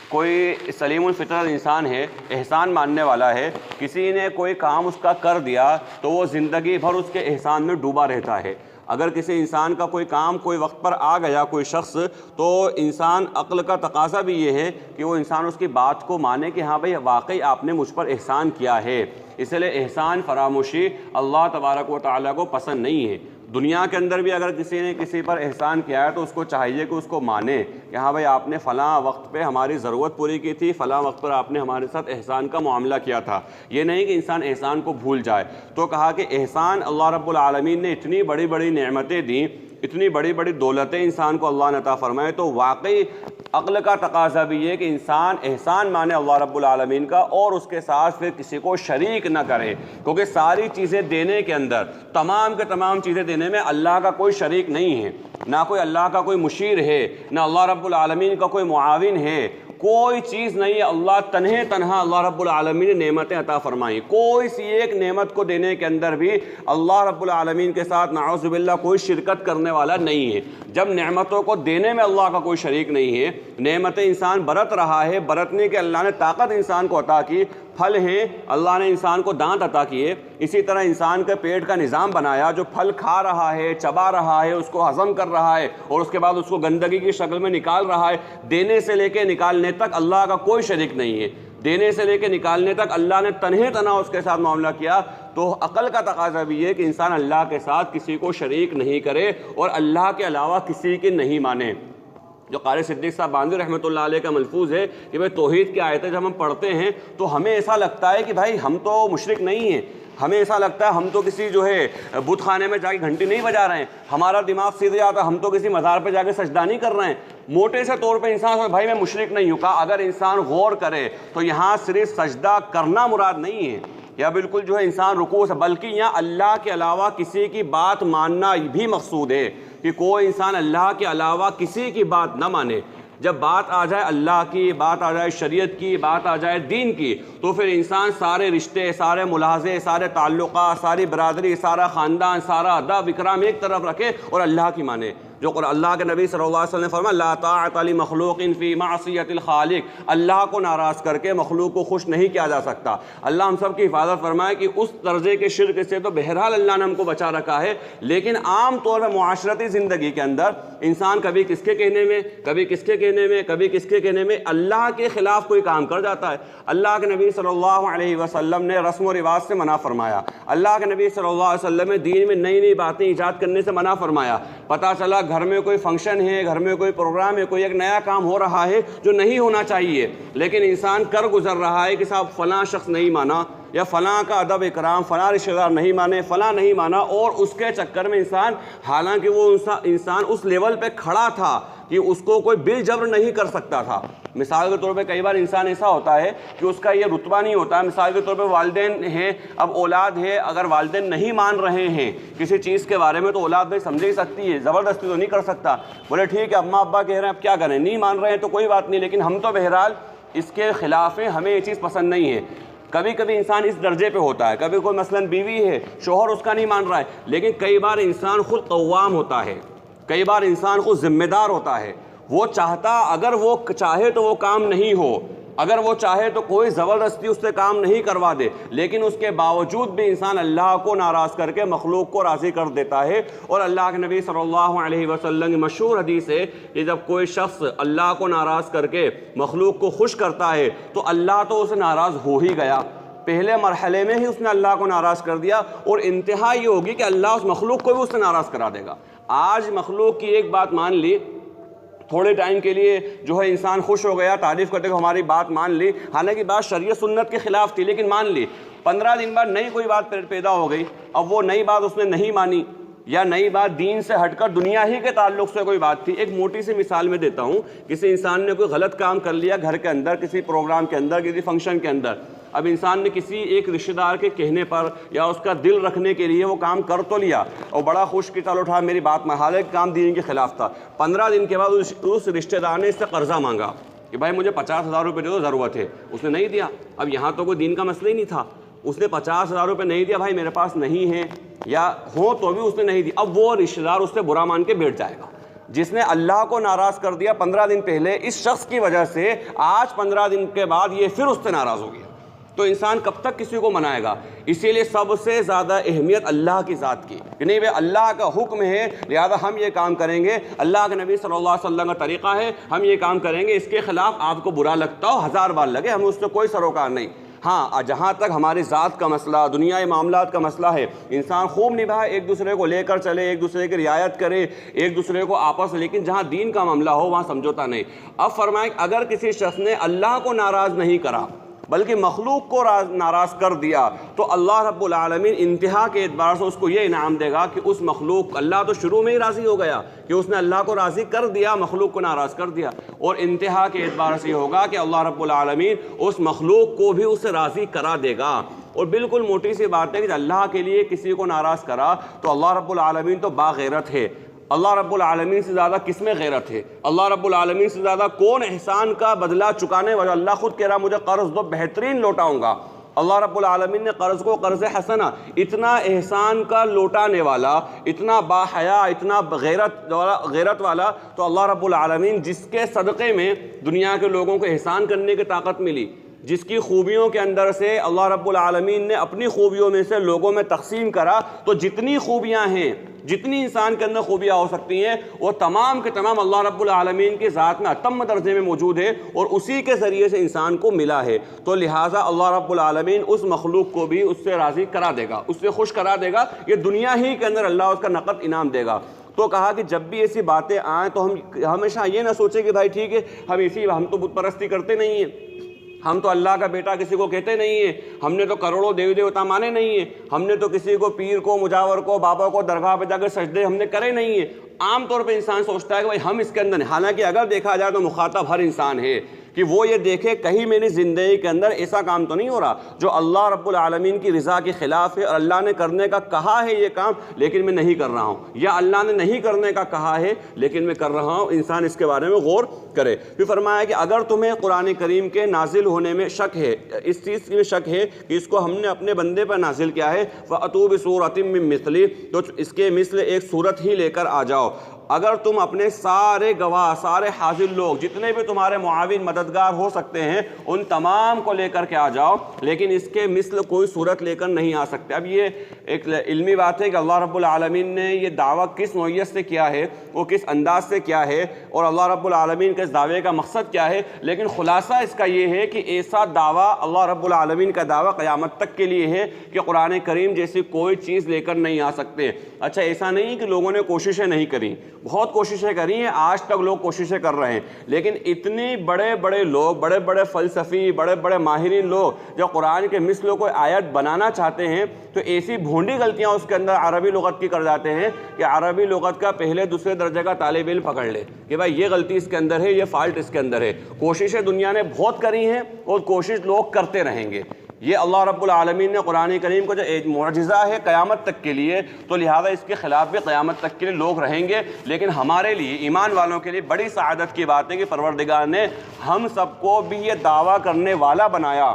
کوئی سلیم الفطرت انسان ہے، احسان ماننے والا ہے، کسی نے کوئی کام اس کا کر دیا تو وہ زندگی بھر اس کے احسان میں ڈوبا رہتا ہے۔ اگر کسی انسان کا کوئی کام کوئی وقت پر آ گیا کوئی شخص، تو انسان عقل کا تقاضا بھی یہ ہے کہ وہ انسان اس کی بات کو مانے کہ ہاں بھئی واقعی آپ نے مجھ پر احسان کیا ہے۔ اس لیے احسان فراموشی اللہ تبارک و تعالیٰ کو پسند نہیں ہے۔ دنیا کے اندر بھی اگر کسی نے کسی پر احسان کیا ہے تو اس کو چاہیے کہ اس کو مانے کہ ہاں بھئی آپ نے فلاں وقت پہ ہماری ضرورت پوری کی تھی، فلاں وقت پر آپ نے ہمارے ساتھ احسان کا معاملہ کیا تھا۔ یہ نہیں کہ انسان احسان کو بھول جائے۔ تو کہا کہ احسان اللہ رب العالمین نے اتنی بڑی بڑی نعمتیں دیں، اتنی بڑی بڑی دولتیں انسان کو اللہ نے عطا فرمائے، تو واقعی عقل کا تقاضا بھی یہ کہ انسان احسان مانے اللہ رب العالمین کا اور اس کے ساتھ پھر کسی کو شریک نہ کرے، کیونکہ ساری چیزیں دینے کے اندر تمام کے تمام چیزیں دینے میں اللہ کا کوئی شریک نہیں ہے، نہ کوئی اللہ کا کوئی مشیر ہے، نہ اللہ رب العالمین کا کوئی معاون ہے، کوئی چیز نہیں ہے۔ اللہ تنہا اللہ رب العالمین نے نعمتیں عطا فرمائیں، کوئی سی ایک نعمت کو دینے کے اندر بھی اللہ رب العالمین کے ساتھ نعوذ باللہ کوئی شرکت کرنے والا نہیں ہے۔ جب نعمتوں کو دینے میں اللہ کا کوئی شریک نہیں ہے، نعمتیں انسان برت رہا ہے، برتنے کے اللہ نے طاقت انسان کو عطا کی، پھل ہیں اللہ نے انسان کو دانت عطا کیے، اسی طرح انسان کے پیٹ کا نظام بنایا، جو پھل کھا رہا ہے، چبا رہا ہے، اس کو ہضم کر رہا ہے اور اس کے بعد اس کو گندگی کی شکل میں نکال رہا ہے۔ دینے سے لے کے نکالنے تک اللہ کا کوئی شریک نہیں ہے، دینے سے لے کے نکالنے تک اللہ نے تنہا اس کے ساتھ معاملہ کیا۔ تو عقل کا تقاضا بھی ہے کہ انسان اللہ کے ساتھ کسی کو شریک نہیں کرے اور اللہ کے علاوہ کسی کی نہیں مانے۔ جو قاری صدیق صاحب باندھی رحمۃ اللہ علیہ کا ملفوظ ہے کہ بھائی توحید کی آیتیں جب ہم پڑھتے ہیں تو ہمیں ایسا لگتا ہے کہ بھائی ہم تو مشرک نہیں ہیں، ہمیں ایسا لگتا ہے ہم تو کسی جو ہے بت خانے میں جا کے گھنٹی نہیں بجا رہے ہیں، ہمارا دماغ سیدھے آتا ہم تو کسی مزار پہ جا کے سجدہ نہیں کر رہے ہیں۔ موٹے سے طور پہ انسان بھائی میں مشرک نہیں ہوں، کہا اگر انسان غور کرے تو یہاں صرف سجدہ کرنا مراد نہیں ہے یا بالکل جو ہے انسان رکوع سے، بلکہ یہاں اللہ کے علاوہ کسی کی بات ماننا بھی مقصود ہے کہ کوئی انسان اللہ کے علاوہ کسی کی بات نہ مانے۔ جب بات آ جائے اللہ کی، بات آ جائے شریعت کی، بات آ جائے دین کی، تو پھر انسان سارے رشتے، سارے ملاحظے، سارے تعلقات، ساری برادری، سارا خاندان، سارا ادب اکرام ایک طرف رکھے اور اللہ کی مانے۔ جو اللہ کے نبی صلی اللہ علیہ وسلم نے فرمایا لا طاعۃ لمخلوق فی معصیۃ الخالق، اللہ کو ناراض کر کے مخلوق کو خوش نہیں کیا جا سکتا۔ اللہ ہم سب کی حفاظت فرمائے کہ اس درجے کے شرک سے تو بہرحال اللہ نے ہم کو بچا رکھا ہے، لیکن عام طور پر معاشرتی زندگی کے اندر انسان کبھی کس کے کہنے میں، کبھی کس کے کہنے میں، کبھی کس کے کہنے میں اللہ کے خلاف کوئی کام کر جاتا ہے۔ اللہ کے نبی صلی اللہ علیہ وسلم نے رسم و رواج سے منع فرمایا، اللہ کے نبی صلی اللہ علیہ وسلم نے دین میں نئی نئی باتیں ایجاد کرنے سے منع فرمایا۔ پتہ چلا گھر میں کوئی فنکشن ہے، گھر میں کوئی پروگرام ہے، کوئی ایک نیا کام ہو رہا ہے جو نہیں ہونا چاہیے، لیکن انسان کر گزر رہا ہے کہ صاحب فلاں شخص نہیں مانا یا فلاں کا ادب اکرام، فلاں رشتہ دار نہیں مانے، فلاں نہیں مانا، اور اس کے چکر میں انسان، حالانکہ وہ انسان اس لیول پہ کھڑا تھا کہ اس کو کوئی بل جبر نہیں کر سکتا تھا۔ مثال کے طور پہ کئی بار انسان ایسا ہوتا ہے کہ اس کا یہ رتبہ نہیں ہوتا ہے، مثال کے طور پہ والدین ہیں، اب اولاد ہے، اگر والدین نہیں مان رہے ہیں کسی چیز کے بارے میں تو اولاد بھائی سمجھ ہی سکتی ہے، زبردستی تو نہیں کر سکتا، بولے ٹھیک ہے اماں ابا کہہ رہے ہیں اب کیا کریں، نہیں مان رہے ہیں تو کوئی بات نہیں، لیکن ہم تو بہرحال اس کے خلاف ہیں، ہمیں یہ چیز پسند نہیں ہے۔ کبھی کبھی انسان اس درجے پہ ہوتا ہے، کبھی کوئی مثلاً بیوی ہے، شوہر اس کا نہیں مان رہا ہے، لیکن کئی بار انسان خود قوام ہوتا ہے، کئی بار انسان خود ذمہ دار ہوتا ہے، وہ چاہتا، اگر وہ چاہے تو وہ کام نہیں ہو، اگر وہ چاہے تو کوئی زبردستی اس سے کام نہیں کروا دے، لیکن اس کے باوجود بھی انسان اللہ کو ناراض کر کے مخلوق کو راضی کر دیتا ہے۔ اور اللہ کے نبی صلی اللہ علیہ وسلم کی مشہور حدیث ہے کہ جب کوئی شخص اللہ کو ناراض کر کے مخلوق کو خوش کرتا ہے تو اللہ تو اسے ناراض ہو ہی گیا، پہلے مرحلے میں ہی اس نے اللہ کو ناراض کر دیا، اور انتہا یہ ہوگی کہ اللہ اس مخلوق کو بھی اس سے ناراض کرا دے گا۔ آج مخلوق کی ایک بات مان لی، تھوڑے ٹائم کے لیے جو ہے انسان خوش ہو گیا، تعریف کرتے کہ ہماری بات مان لی، حالانکہ بات شریعت سنت کے خلاف تھی لیکن مان لی۔ 15 دن بعد نئی کوئی بات پیدا ہو گئی، اب وہ نئی بات اس نے نہیں مانی، یا نئی بات دین سے ہٹ کر دنیا ہی کے تعلق سے کوئی بات تھی۔ ایک موٹی سی مثال میں دیتا ہوں، کسی انسان نے کوئی غلط کام کر لیا گھر کے اندر، کسی پروگرام کے اندر، کسی فنکشن کے اندر، اب انسان نے کسی ایک رشتہ دار کے کہنے پر یا اس کا دل رکھنے کے لیے وہ کام کر تو لیا اور بڑا خوش کہ چلو اٹھا میری بات میں، حالانکہ کام دین کے خلاف تھا۔ 15 دن کے بعد اس رشتہ دار نے اس سے قرضہ مانگا کہ بھائی مجھے 50,000 روپے دے دو، ضرورت ہے، اس نے نہیں دیا۔ اب یہاں تو کوئی دین کا مسئلہ ہی نہیں تھا، اس نے 50,000 روپے نہیں دیا، بھائی میرے پاس نہیں ہے یا ہو تو بھی اس نے نہیں دی۔ اب وہ رشتہ دار اس سے برا مان کے بیٹھ جائے گا۔ جس نے اللہ کو ناراض کر دیا 15 دن پہلے اس شخص کی وجہ سے، آج 15 دن کے بعد یہ پھر اس سے ناراض ہو گیا، تو انسان کب تک کسی کو منائے گا؟ اسی لیے سب سے زیادہ اہمیت اللہ کی ذات کی کہ نہیں بھائی اللہ کا حکم ہے لہذا ہم یہ کام کریں گے، اللہ کے نبی صلی اللہ علیہ وسلم کا طریقہ ہے، ہم یہ کام کریں گے، اس کے خلاف آپ کو برا لگتا ہو 1000 بار لگے، ہمیں اس سے کوئی سروکار نہیں۔ ہاں جہاں تک ہماری ذات کا مسئلہ، دنیائی معاملات کا مسئلہ ہے، انسان خوب نبھائے، ایک دوسرے کو لے کر چلے، ایک دوسرے کی رعایت کرے، ایک دوسرے کو آپس، لیکن جہاں دین کا معاملہ ہو وہاں سمجھوتا نہیں۔ اب فرمائیں اگر کسی شخص نے اللہ کو ناراض نہیں کرا بلکہ مخلوق کو ناراض کر دیا، تو اللہ رب العالمین انتہا کے اعتبار سے اس کو یہ انعام دے گا کہ اس مخلوق، اللہ تو شروع میں ہی راضی ہو گیا کہ اس نے اللہ کو راضی کر دیا، مخلوق کو ناراض کر دیا، اور انتہا کے اعتبار سے یہ ہوگا کہ اللہ رب العالمین اس مخلوق کو بھی اس سے راضی کرا دے گا۔ اور بالکل موٹی سی بات ہے کہ اللہ کے لیے کسی کو ناراض کرا تو اللہ رب العالمین تو باغیرت ہے۔ اللہ رب العالمین سے زیادہ کس میں غیرت ہے؟ اللہ رب العالمین سے زیادہ کون احسان کا بدلہ چکانے والا؟ اللہ خود کہہ رہا مجھے قرض دو بہترین لوٹاؤں گا۔ اللہ رب العالمین نے قرض کو قرض حسنہ، اتنا احسان کا لوٹانے والا، اتنا باحیا، اتنا غیرت والا، تو اللہ رب العالمین جس کے صدقے میں دنیا کے لوگوں کو احسان کرنے کی طاقت ملی، جس کی خوبیوں کے اندر سے اللہ رب العالمین نے اپنی خوبیوں میں سے لوگوں میں تقسیم کرا، تو جتنی خوبیاں ہیں، جتنی انسان کے اندر خوبیاں ہو سکتی ہیں، وہ تمام کے تمام اللہ رب العالمین کی ذات میں اتم درجے میں موجود ہے اور اسی کے ذریعے سے انسان کو ملا ہے۔ تو لہٰذا اللہ رب العالمین اس مخلوق کو بھی اس سے راضی کرا دے گا، اس سے خوش کرا دے گا، یہ دنیا ہی کے اندر اللہ اس کا نقد انعام دے گا۔ تو کہا کہ جب بھی ایسی باتیں آئیں تو ہم ہمیشہ یہ نہ سوچیں کہ بھائی ٹھیک ہے ہم تو بت پرستی کرتے نہیں ہیں، ہم تو اللہ کا بیٹا کسی کو کہتے نہیں ہیں، ہم نے تو کروڑوں دیوی دیوتا مانے نہیں ہیں، ہم نے تو کسی کو پیر کو، مجاور کو، بابا کو درگاہ پہ جا کر سجدے ہم نے کرے نہیں ہیں۔ عام طور پہ انسان سوچتا ہے کہ بھائی ہم اس کے اندر نہیں، حالانکہ اگر دیکھا جائے تو مخاطب ہر انسان ہے کہ وہ یہ دیکھے کہیں میری زندگی کے اندر ایسا کام تو نہیں ہو رہا جو اللہ رب العالمین کی رضا کے خلاف ہے، اور اللہ نے کرنے کا کہا ہے یہ کام لیکن میں نہیں کر رہا ہوں، یا اللہ نے نہیں کرنے کا کہا ہے لیکن میں کر رہا ہوں۔ انسان اس کے بارے میں غور کرے۔ پھر فرمایا کہ اگر تمہیں قرآن کریم کے نازل ہونے میں شک ہے، اس چیز میں شک ہے کہ اس کو ہم نے اپنے بندے پر نازل کیا ہے، فَأْتُوا بِسُورَةٍ مِّن مِّثْلِهِ، تو اس کے مثل ایک صورت ہی لے کر آ جاؤ۔ اگر تم اپنے سارے گواہ، سارے حاضر لوگ، جتنے بھی تمہارے معاون مددگار ہو سکتے ہیں، ان تمام کو لے کر کے آ جاؤ، لیکن اس کے مثل کوئی صورت لے کر نہیں آ سکتے۔ اب یہ ایک علمی بات ہے کہ اللہ رب العالمین نے یہ دعویٰ کس نوعیت سے کیا ہے، وہ کس انداز سے کیا ہے، اور اللہ رب العالمین کے اس دعوے کا مقصد کیا ہے، لیکن خلاصہ اس کا یہ ہے کہ ایسا دعویٰ اللہ رب العالمین کا دعویٰ قیامت تک کے لیے ہے کہ قرآن کریم جیسی کوئی چیز لے کر نہیں آ سکتے۔ اچھا ایسا نہیں کہ لوگوں نے کوششیں نہیں کریں، بہت کوششیں کری ہیں، آج تک لوگ کوششیں کر رہے ہیں، لیکن اتنے بڑے بڑے لوگ، بڑے بڑے فلسفی، بڑے بڑے ماہرین لوگ جو قرآن کے مثل کو آیت بنانا چاہتے ہیں تو ایسی بھونڈی غلطیاں اس کے اندر عربی لغت کی کر جاتے ہیں کہ عربی لغت کا پہلے دوسرے درجے کا طالب علم پکڑ لے کہ بھائی یہ غلطی اس کے اندر ہے، یہ فالٹ اس کے اندر ہے۔ کوششیں دنیا نے بہت کری ہیں اور کوشش لوگ کرتے رہیں گے۔ یہ اللہ رب العالمین نے قرآن کریم کو جو ایک معجزہ ہے قیامت تک کے لیے، تو لہذا اس کے خلاف بھی قیامت تک کے لیے لوگ رہیں گے، لیکن ہمارے لیے ایمان والوں کے لیے بڑی سعادت کی بات ہے کہ پروردگار نے ہم سب کو بھی یہ دعویٰ کرنے والا بنایا،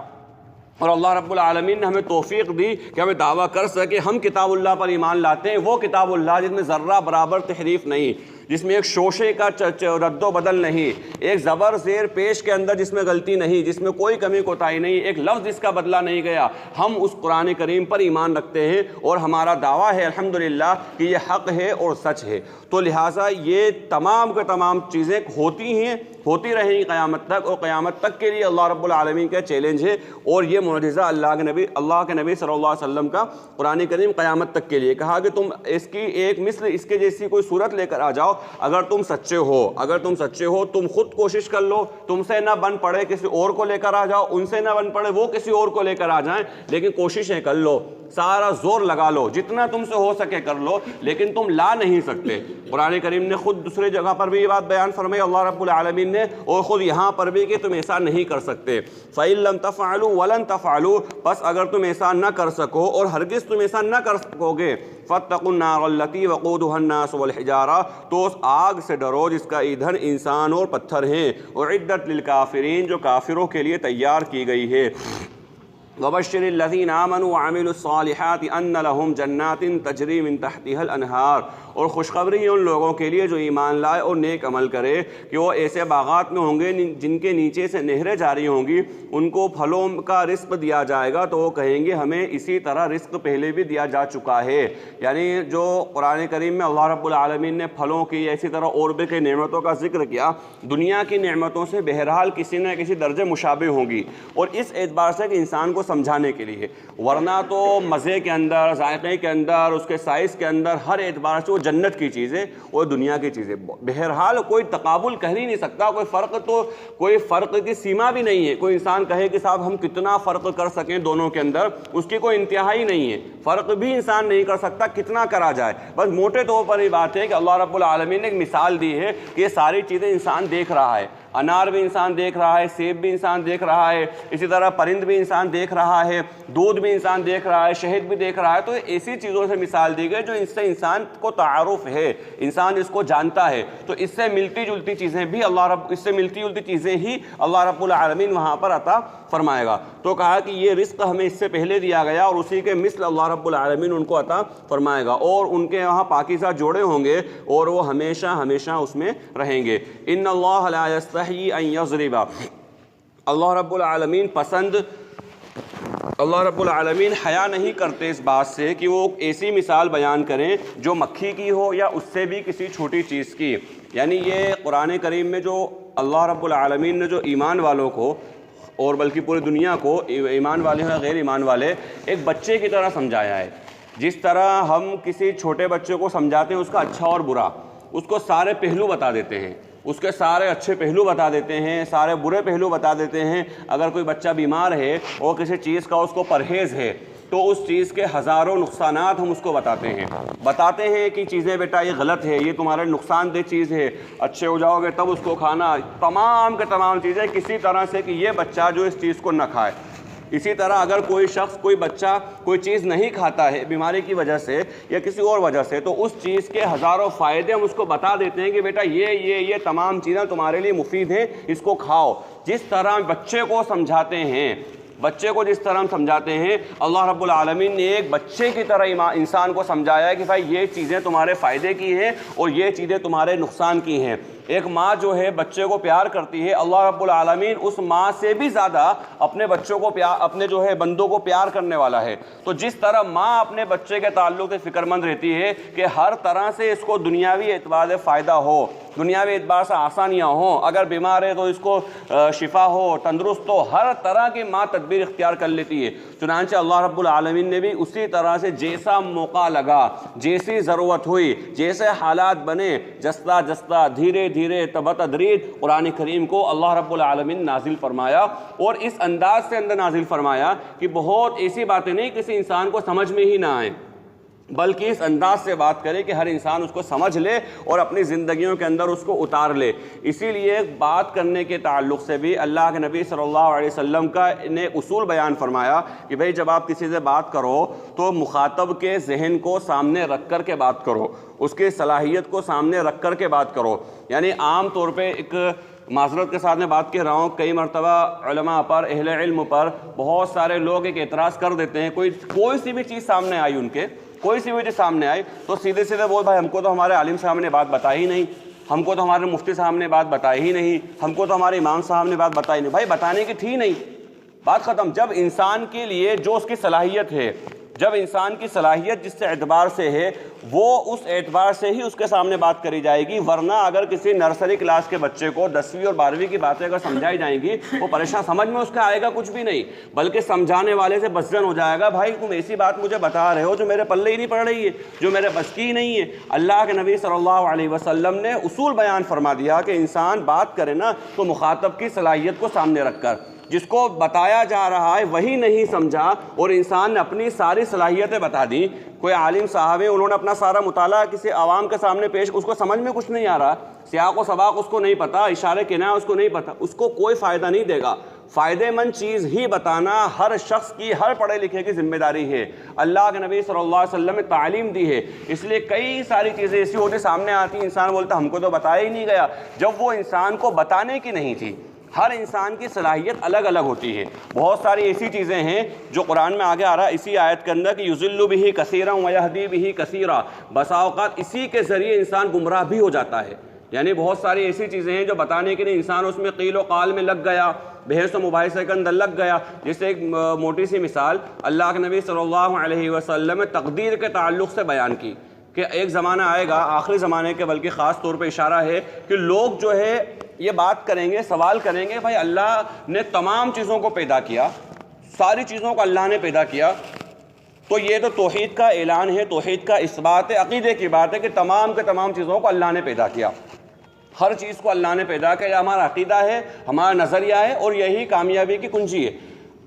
اور اللہ رب العالمین نے ہمیں توفیق دی کہ ہمیں دعویٰ کر سکے ہم کتاب اللہ پر ایمان لاتے ہیں، وہ کتاب اللہ جس میں ذرہ برابر تحریف نہیں، جس میں ایک شوشے کا رد و بدل نہیں، ایک زبر زیر پیش کے اندر جس میں غلطی نہیں، جس میں کوئی کمی کوتاہی نہیں، ایک لفظ جس کا بدلہ نہیں گیا، ہم اس قرآن کریم پر ایمان رکھتے ہیں اور ہمارا دعویٰ ہے الحمدللہ کہ یہ حق ہے اور سچ ہے۔ تو لہٰذا یہ تمام کے تمام چیزیں ہوتی رہیں گی قیامت تک، اور قیامت تک کے لیے اللہ رب العالمین کا چیلنج ہے، اور یہ معجزہ اللہ کے نبی صلی اللہ علیہ وسلم کا قرآن کریم قیامت تک کے لیے کہا کہ تم اس کی ایک مثل اس کے جیسی کوئی صورت لے کر آ جاؤ اگر تم سچے ہو، تم خود کوشش کر لو، تم سے نہ بن پڑے کسی اور کو لے کر آ جاؤ، ان سے نہ بن پڑے وہ کسی اور کو لے کر آ جائیں، لیکن کوششیں کر لو، سارا زور لگا لو، جتنا تم سے ہو سکے کر لو، لیکن تم لا نہیں سکتے۔ قرآن کریم نے خود دوسرے جگہ پر بھی یہ بات بیان فرمائی اللہ رب العالمین نے، اور خود یہاں پر بھی کہ تم ایسا نہیں کر سکتے۔ فَإِن لَمْ تَفْعَلُوا وَلَن تَفْعَلُوا، پس اگر تم ایسا نہ کر سکو اور ہرگز تم ایسا نہ کر سکو گے، فَاتَّقُوا النَّارَ الَّتِي وَقُودُهَا النَّاسُ وَالْحِجَارَةُ، تو اس آگ سے ڈرو جس کا ایندھن انسان اور پتھر ہیں، اُعِدَّتْ لِلْكَافِرِينَ، جو کافروں کے لیے تیار کی گئی ہے۔ وَبَشِّرِ الَّذِينَ آمَنُوا وَعَمِلُوا الصَّالِحَاتِ أَنَّ لَهُمْ جَنَّاتٍ تَجْرِي مِن تَحْتِهَا الْأَنْهَارُ، اور خوشخبری ہے ان لوگوں کے لیے جو ایمان لائے اور نیک عمل کرے کہ وہ ایسے باغات میں ہوں گے جن کے نیچے سے نہریں جاری ہوں گی، ان کو پھلوں کا رزق دیا جائے گا تو وہ کہیں گے ہمیں اسی طرح رزق پہلے بھی دیا جا چکا ہے۔ یعنی جو قرآن کریم میں اللہ رب العالمین نے پھلوں کی اسی طرح اور بھی کئی نعمتوں کا ذکر کیا، دنیا کی نعمتوں سے بہرحال کسی نہ کسی درجے مشابہ ہوں گی، اور اس اعتبار سے کہ انسان کو سمجھانے کے لیے، ورنہ تو مزے کے اندر، ذائقے کے اندر، اس کے سائز کے اندر، ہر اعتبار سے وہ جنت کی چیزیں اور دنیا کی چیزیں، بہرحال کوئی تقابل کر ہی نہیں سکتا، کوئی فرق کی سیما بھی نہیں ہے۔ کوئی انسان کہے کہ صاحب ہم کتنا فرق کر سکیں دونوں کے اندر، اس کی کوئی انتہا ہی نہیں ہے، فرق بھی انسان نہیں کر سکتا کتنا کرا جائے۔ بس موٹے طور پر یہ بات ہے کہ اللہ رب العالمین نے ایک مثال دی ہے کہ یہ ساری چیزیں انسان دیکھ رہا ہے، انار بھی انسان دیکھ رہا ہے، سیب بھی انسان دیکھ رہا ہے، اسی طرح پرند بھی انسان دیکھ رہا ہے، دودھ بھی انسان دیکھ رہا ہے، شہد بھی دیکھ رہا ہے۔ تو ایسی چیزوں سے مثال دی گئی جو اس سے انسان کو تعارف ہے، انسان اس کو جانتا ہے، تو اس سے ملتی جلتی چیزیں ہی اللہ رب العالمین وہاں پر عطا فرمائے گا۔ تو کہا کہ یہ رزق ہمیں اس سے پہلے دیا گیا اور اسی کے مثل اللہ رب العالمین ان کو عطا فرمائے گا، اور ان کے وہاں پاکیزہ جوڑے ہوں گے اور وہ ہمیشہ ہمیشہ اس میں رہیں گے۔ ان اللہ لا یستحیی ان یضرب، اللہ رب العالمین حیا نہیں کرتے اس بات سے کہ وہ ایسی مثال بیان کریں جو مکھی کی ہو یا اس سے بھی کسی چھوٹی چیز کی۔ یعنی یہ قرآن کریم میں جو اللہ رب العالمین نے جو ایمان والوں کو اور بلکہ پوری دنیا کو، ایمان والے ہیں غیر ایمان والے، ایک بچے کی طرح سمجھایا ہے۔ جس طرح ہم کسی چھوٹے بچے کو سمجھاتے ہیں اس کا اچھا اور برا، اس کو سارے پہلو بتا دیتے ہیں، اس کے سارے اچھے پہلو بتا دیتے ہیں، سارے برے پہلو بتا دیتے ہیں۔ اگر کوئی بچہ بیمار ہے اور کسی چیز کا اس کو پرہیز ہے تو اس چیز کے ہزاروں نقصانات ہم اس کو بتاتے ہیں کہ چیزیں بیٹا یہ غلط ہے، یہ تمہارے نقصان دہ چیز ہے، اچھے ہو جاؤ گے تب اس کو کھانا، تمام کے تمام چیزیں کسی طرح سے کہ یہ بچہ جو اس چیز کو نہ کھائے۔ اسی طرح اگر کوئی شخص، کوئی بچہ کوئی چیز نہیں کھاتا ہے بیماری کی وجہ سے یا کسی اور وجہ سے، تو اس چیز کے ہزاروں فائدے ہم اس کو بتا دیتے ہیں کہ بیٹا یہ تمام چیزیں تمہارے لیے مفید ہیں، اس کو کھاؤ۔ جس طرح بچے کو سمجھاتے ہیں، جس طرح ہم سمجھاتے ہیں، اللہ رب العالمین نے ایک بچے کی طرح انسان کو سمجھایا ہے کہ بھائی یہ چیزیں تمہارے فائدے کی ہیں اور یہ چیزیں تمہارے نقصان کی ہیں۔ ایک ماں جو ہے بچے کو پیار کرتی ہے، اللہ رب العالمین اس ماں سے بھی زیادہ اپنے بچوں کو اپنے جو ہے بندوں کو پیار کرنے والا ہے۔ تو جس طرح ماں اپنے بچے کے تعلق سے فکر مند رہتی ہے کہ ہر طرح سے اس کو دنیاوی اعتبار سے فائدہ ہو، دنیاوی اعتبار سے آسانیاں ہوں، اگر بیمار ہے تو اس کو شفا ہو، تندرست ہو، ہر طرح کی ماں تدبیر اختیار کر لیتی ہے۔ چنانچہ اللہ رب العالمین نے بھی اسی طرح سے جیسا موقع لگا، جیسی ضرورت ہوئی، جیسے حالات بنے، جستا جستا دھیرے دھیرے تبتدریج قرآن کریم کو اللہ رب العالمین نازل فرمایا، اور اس انداز سے اندر نازل فرمایا کہ بہت ایسی باتیں نہیں کسی انسان کو سمجھ میں ہی نہ آئیں، بلکہ اس انداز سے بات کرے کہ ہر انسان اس کو سمجھ لے اور اپنی زندگیوں کے اندر اس کو اتار لے۔ اسی لیے بات کرنے کے تعلق سے بھی اللہ کے نبی صلی اللہ علیہ وسلم نے اصول بیان فرمایا کہ بھئی جب آپ کسی سے بات کرو تو مخاطب کے ذہن کو سامنے رکھ کر کے بات کرو، اس کی صلاحیت کو سامنے رکھ کر کے بات کرو۔ یعنی عام طور پہ ایک معذرت کے ساتھ میں بات کر رہا ہوں، کئی مرتبہ علماء پر، اہل علم پر بہت سارے لوگ ایک اعتراض کر دیتے ہیں، کوئی سی بھی چیز سامنے آئی ان کے کوئی سی وجہ سامنے آئی تو سیدھے سیدھے بول بھائی ہم کو تو ہمارے عالم صاحب نے بات بتائی ہی نہیں، ہم کو تو ہمارے مفتی صاحب نے بات بتائی ہی نہیں، ہم کو تو ہمارے امام صاحب نے بات بتائی نہیں۔ بھائی بتانے کی تھی نہیں، بات ختم۔ جب انسان کے لیے جو اس کی صلاحیت ہے، جب انسان کی صلاحیت جس سے اعتبار سے ہے وہ اس اعتبار سے ہی اس کے سامنے بات کری جائے گی، ورنہ اگر کسی نرسری کلاس کے بچے کو 10ویں اور 12ویں کی باتیں اگر سمجھائی جائیں گی وہ پریشان، سمجھ میں اس کا آئے گا کچھ بھی نہیں، بلکہ سمجھانے والے سے بزن ہو جائے گا، بھائی تم ایسی بات مجھے بتا رہے ہو جو میرے پلے ہی نہیں پڑ رہی ہے، جو میرے بس کی ہی نہیں ہے۔ اللہ کے نبی صلی اللہ علیہ وسلم نے اصول بیان فرما دیا کہ انسان بات کرے نا تو مخاطب کی صلاحیت کو سامنے رکھ کر، جس کو بتایا جا رہا ہے وہی نہیں سمجھا اور انسان نے اپنی ساری صلاحیتیں بتا دیں۔ کوئی عالم صاحب ہے، انہوں نے اپنا سارا مطالعہ کسی عوام کے سامنے پیش، اس کو سمجھ میں کچھ نہیں آ رہا، سیاق و سباق اس کو نہیں پتہ، اشارے کنایہ اس کو نہیں پتہ، اس کو کوئی فائدہ نہیں دے گا۔ فائدے مند چیز ہی بتانا ہر شخص کی، ہر پڑھے لکھے کی ذمہ داری ہے۔ اللہ کے نبی صلی اللہ علیہ وسلم نے تعلیم دی ہے، اس لیے کئی ساری چیزیں ایسی ہوتی سامنے آتی، انسان بولتا ہم کو تو بتایا ہی نہیں گیا، جب وہ انسان کو بتانے کی نہیں تھی۔ ہر انسان کی صلاحیت الگ الگ ہوتی ہے۔ بہت ساری ایسی چیزیں ہیں جو قرآن میں آگے آ رہا ہے اسی آیت کے اندر کہ یضل بہ کثیرا ویہدی بہ کثیرا، بسا اوقات اسی کے ذریعے انسان گمراہ بھی ہو جاتا ہے۔ یعنی بہت ساری ایسی چیزیں ہیں جو بتانے کے لیے انسان اس میں قیل و قال میں لگ گیا، بحث و مباحثے کے اندر لگ گیا۔ جیسے ایک موٹی سی مثال اللہ کے نبی صلی اللہ علیہ وسلم نے تقدیر کے تعلق سے بیان کی کہ ایک زمانہ آئے گا، آخری زمانے کے بلکہ خاص طور پہ اشارہ ہے کہ لوگ جو ہے یہ بات کریں گے، سوال کریں گے، بھائی اللہ نے تمام چیزوں کو پیدا کیا، ساری چیزوں کو اللہ نے پیدا کیا، تو یہ تو توحید کا اعلان ہے، توحید کا اثبات ہے، عقیدے کی بات ہے کہ تمام کے تمام چیزوں کو اللہ نے پیدا کیا، ہر چیز کو اللہ نے پیدا کیا، یہ ہمارا عقیدہ ہے، ہمارا نظریہ ہے اور یہی کامیابی کی کنجی ہے۔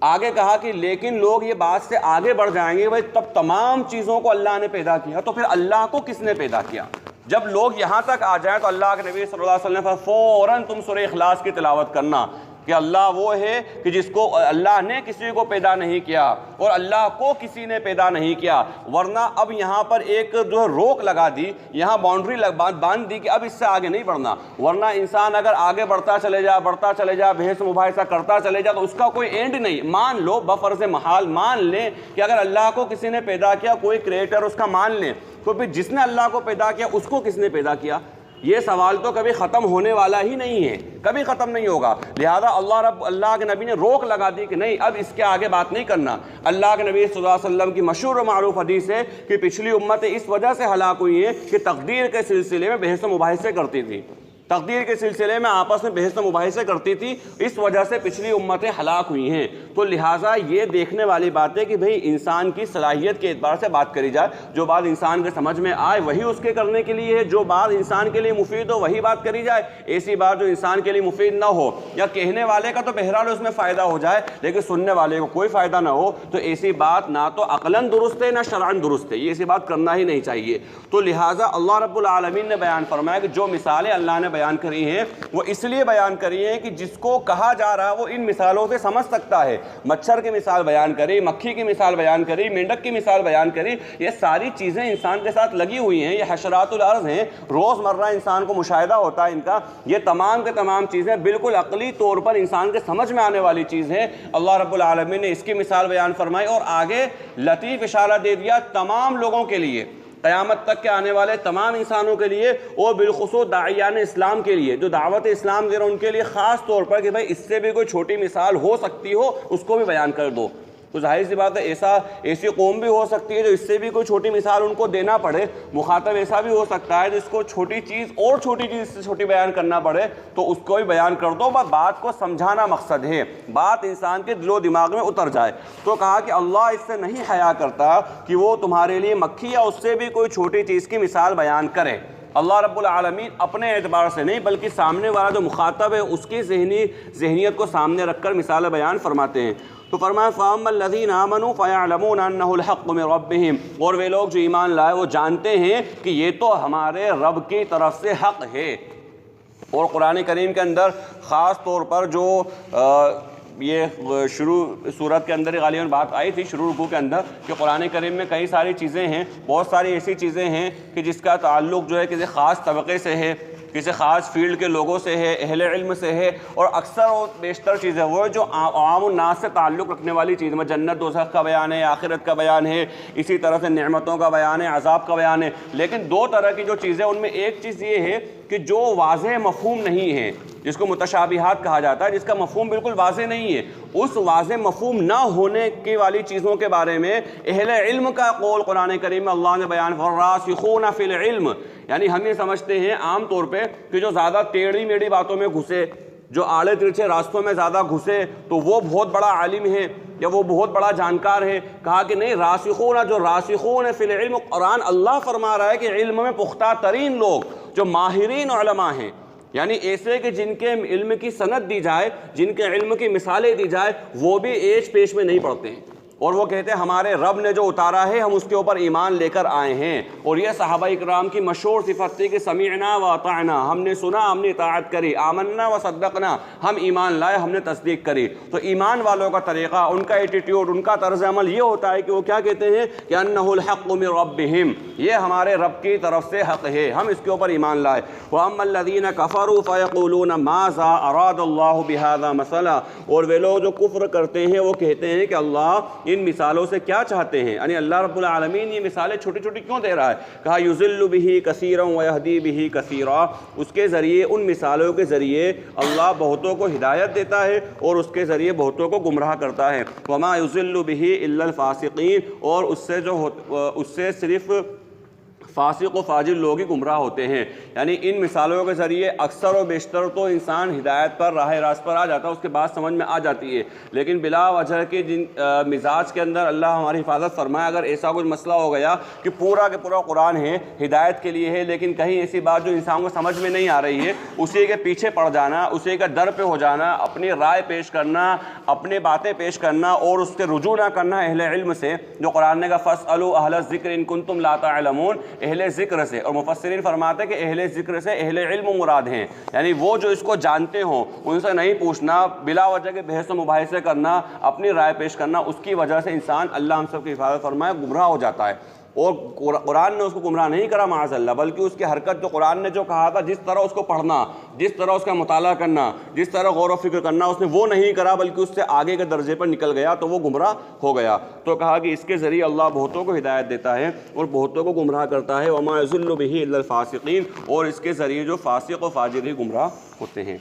آگے کہا کہ لیکن لوگ یہ بات سے آگے بڑھ جائیں گے، بھائی تب تمام چیزوں کو اللہ نے پیدا کیا تو پھر اللہ کو کس نے پیدا کیا؟ جب لوگ یہاں تک آ جائیں تو اللہ کے نبی صلی اللہ علیہ وسلم فوراً تم سورہ اخلاص کی تلاوت کرنا کہ اللہ وہ ہے کہ جس کو اللہ نے کسی کو پیدا نہیں کیا اور اللہ کو کسی نے پیدا نہیں کیا۔ ورنہ اب یہاں پر ایک جو ہے روک لگا دی، یہاں باؤنڈری باندھ دی کہ اب اس سے آگے نہیں بڑھنا، ورنہ انسان اگر آگے بڑھتا چلے جا بحث مباحثہ کرتا چلے جا تو اس کا کوئی اینڈ نہیں۔ مان لو بفرض محال مان لیں کہ اگر اللہ کو کسی نے پیدا کیا، کوئی کریٹر اس کا مان لیں، تو پھر جس نے اللہ کو پیدا کیا اس کو کس نے پیدا کیا؟ یہ سوال تو کبھی ختم ہونے والا ہی نہیں ہے، کبھی ختم نہیں ہوگا۔ لہذا اللہ کے نبی نے روک لگا دی کہ نہیں اب اس کے آگے بات نہیں کرنا۔ اللہ کے نبی صلی اللہ علیہ وسلم کی مشہور و معروف حدیث ہے کہ پچھلی امتیں اس وجہ سے ہلاک ہوئی ہیں کہ تقدیر کے سلسلے میں بحث و مباحثے کرتی تھی، تقدیر کے سلسلے میں آپس میں بحث و مباحثے کرتی تھی، اس وجہ سے پچھلی امتیں ہلاک ہوئی ہیں۔ تو لہٰذا یہ دیکھنے والی بات ہے کہ بھئی انسان کی صلاحیت کے اعتبار سے بات کری جائے، جو بات انسان کے سمجھ میں آئے وہی اس کے کرنے کے لیے ہے، جو بات انسان کے لیے مفید ہو وہی بات کری جائے، ایسی بات جو انسان کے لیے مفید نہ ہو یا کہنے والے کا تو بہرحال اس میں فائدہ ہو جائے لیکن سننے والے کو کوئی فائدہ نہ ہو، تو ایسی بات نہ تو عقلاً درست ہے نہ شرعاً درست ہے، یہ ایسی بات کرنا ہی نہیں چاہیے۔ تو لہٰذا اللہ رب العالمین نے بیان فرمایا کہ جو مثالیں اللہ نے بیان کری ہیں وہ اس لیے بیان کری ہیں کہ جس کو کہا جا رہا ہے وہ ان مثالوں سے سمجھ سکتا ہے۔ مچھر کی مثال بیان کری، مکھی کی مثال بیان کری، مینڈک کی مثال بیان کری، یہ ساری چیزیں انسان کے ساتھ لگی ہوئی ہیں، یہ حشرات الارض ہیں، روز مرہ انسان کو مشاہدہ ہوتا ہے ان کا، یہ تمام کے تمام چیزیں بالکل عقلی طور پر انسان کے سمجھ میں آنے والی چیز ہیں۔ اللہ رب العالمین نے اس کی مثال بیان فرمائی اور آگے لطیف اشارہ دے دیا تمام لوگوں کے لیے، قیامت تک کے آنے والے تمام انسانوں کے لیے اور بالخصوص داعیان اسلام کے لیے، جو دعوت اسلام دے رہے ہیں ان کے لیے خاص طور پر کہ بھائی اس سے بھی کوئی چھوٹی مثال ہو سکتی ہو اس کو بھی بیان کر دو۔ تو ظاہر سی بات ہے ایسی قوم بھی ہو سکتی ہے جو اس سے بھی کوئی چھوٹی مثال ان کو دینا پڑے، مخاطب ایسا بھی ہو سکتا ہے جس کو چھوٹی چیز اور چھوٹی چیز سے چھوٹی بیان کرنا پڑے تو اس کو بھی بیان کر دو، بات کو سمجھانا مقصد ہے، بات انسان کے دل و دماغ میں اتر جائے۔ تو کہا کہ اللہ اس سے نہیں حیا کرتا کہ وہ تمہارے لیے مکھی یا اس سے بھی کوئی چھوٹی چیز کی مثال بیان کرے۔ اللہ رب العالمین اپنے اعتبار سے نہیں بلکہ سامنے والا جو مخاطب ہے اس کی ذہنیت کو سامنے رکھ کر مثال بیان فرماتے ہیں۔ تو فرمایا فَأَمَّا الَّذِينَ آمَنُوا فَيَعْلَمُونَ أَنَّهُ الْحَقُّ مِنْ رَبِّهِمْ، اور وہ لوگ جو ایمان لائے وہ جانتے ہیں کہ یہ تو ہمارے رب کی طرف سے حق ہے۔ اور قرآن کریم کے اندر خاص طور پر جو یہ شروع صورت کے اندر غالباً بات آئی تھی شروع رکوع کے اندر کہ قرآن کریم میں کئی ساری چیزیں ہیں، بہت ساری ایسی چیزیں ہیں کہ جس کا تعلق جو ہے کسی خاص طبقے سے ہے، کسی خاص فیلڈ کے لوگوں سے ہے، اہل علم سے ہے، اور اکثر و بیشتر چیزیں وہ جو عوام الناس سے تعلق رکھنے والی چیز میں جنت دوزخ کا بیان ہے، آخرت کا بیان ہے، اسی طرح سے نعمتوں کا بیان ہے، عذاب کا بیان ہے. لیکن دو طرح کی جو چیزیں، ان میں ایک چیز یہ ہے کہ جو واضح مفہوم نہیں ہے، جس کو متشابہات کہا جاتا ہے، جس کا مفہوم بالکل واضح نہیں ہے، اس واضح مفہوم نہ ہونے کی والی چیزوں کے بارے میں اہل علم کا قول قرآن کریم میں اللہ نے بیان والراسخون فی العلم. یعنی ہم یہ سمجھتے ہیں عام طور پہ کہ جو زیادہ ٹیڑھی میڑھی باتوں میں گھسے، جو آڑے ترچھے راستوں میں زیادہ گھسے، تو وہ بہت بڑا عالم ہے یا وہ بہت بڑا جانکار ہے. کہا کہ نہیں، راسخون، جو راسخون فی العلم، قرآن اللہ فرما رہا ہے کہ علم میں پختہ ترین لوگ جو ماہرین علماء ہیں، یعنی ایسے کہ جن کے علم کی سند دی جائے، جن کے علم کی مثالیں دی جائے، وہ بھی ایج پیش میں نہیں پڑتے ہیں، اور وہ کہتے ہیں ہمارے رب نے جو اتارا ہے ہم اس کے اوپر ایمان لے کر آئے ہیں. اور یہ صحابہ اکرام کی مشہور صفت تھی کہ سمعنا و اطعنا، ہم نے سنا، ہم نے اطاعت کری، آمنا و صدقنا، ہم ایمان لائے، ہم نے تصدیق کری. تو ایمان والوں کا طریقہ، ان کا ایٹیٹیوڈ، ان کا طرز عمل یہ ہوتا ہے کہ وہ کیا کہتے ہیں کہ انہ الحق من ربہم، یہ ہمارے رب کی طرف سے حق ہے، ہم اس کے اوپر ایمان لائے. واما الذین کفروا فیقولون ماذا اراد اللہ بہذا مثلا، اور وہ لوگ جو کفر کرتے ہیں وہ کہتے ہیں کہ اللہ ان مثالوں سے کیا چاہتے ہیں، یعنی اللہ رب العالمین یہ مثالیں چھوٹی چھوٹی کیوں دے رہا ہے. کہا یضل بہ کثیرا ویہدی بہ کثیرا، اس کے ذریعے، ان مثالوں کے ذریعے اللہ بہتوں کو ہدایت دیتا ہے اور اس کے ذریعے بہتوں کو گمراہ کرتا ہے. وما یضل بہ الا الفاسقین، اور اس سے صرف فاسق و فاجر لوگ ہی گمراہ ہوتے ہیں. یعنی ان مثالوں کے ذریعے اکثر و بیشتر تو انسان ہدایت پر، راہ راست پر آ جاتا ہے، اس کے بعد سمجھ میں آ جاتی ہے. لیکن بلا وجہ کے جن مزاج کے اندر اللہ ہماری حفاظت فرمائے، اگر ایسا کچھ مسئلہ ہو گیا کہ پورا کے پورا قرآن ہے، ہدایت کے لیے ہے، لیکن کہیں ایسی بات جو انسان کو سمجھ میں نہیں آ رہی ہے، اسی کے پیچھے پڑ جانا، اسی کے در پہ ہو جانا، اپنی رائے پیش کرنا، اپنے باتیں پیش کرنا اور اس سے رجوع نہ کرنا اہل علم سے، جو قرآن نے کہا فاسألوا اہل الذکر ان کنتم لا تعلمون، اہل ذکر سے. اور مفسرین فرماتے ہیں کہ اہل ذکر سے اہل علم مراد ہیں، یعنی وہ جو اس کو جانتے ہوں ان سے نہیں پوچھنا، بلا وجہ کے بحث و مباحثے کرنا، اپنی رائے پیش کرنا، اس کی وجہ سے انسان، اللہ ہم سب کی حفاظت فرمائے، گمراہ ہو جاتا ہے. اور قرآن نے اس کو گمراہ نہیں کرا معاذ اللہ، بلکہ اس کی حرکت جو قرآن نے جو کہا تھا، جس طرح اس کو پڑھنا، جس طرح اس کا مطالعہ کرنا، جس طرح غور و فکر کرنا، اس نے وہ نہیں کرا، بلکہ اس سے آگے کے درجے پر نکل گیا، تو وہ گمراہ ہو گیا. تو کہا کہ اس کے ذریعے اللہ بہتوں کو ہدایت دیتا ہے اور بہتوں کو گمراہ کرتا ہے. وما یضل بہ الا الفاسقین، اور اس کے ذریعے جو فاسق و فاجر ہی گمراہ ہوتے ہیں.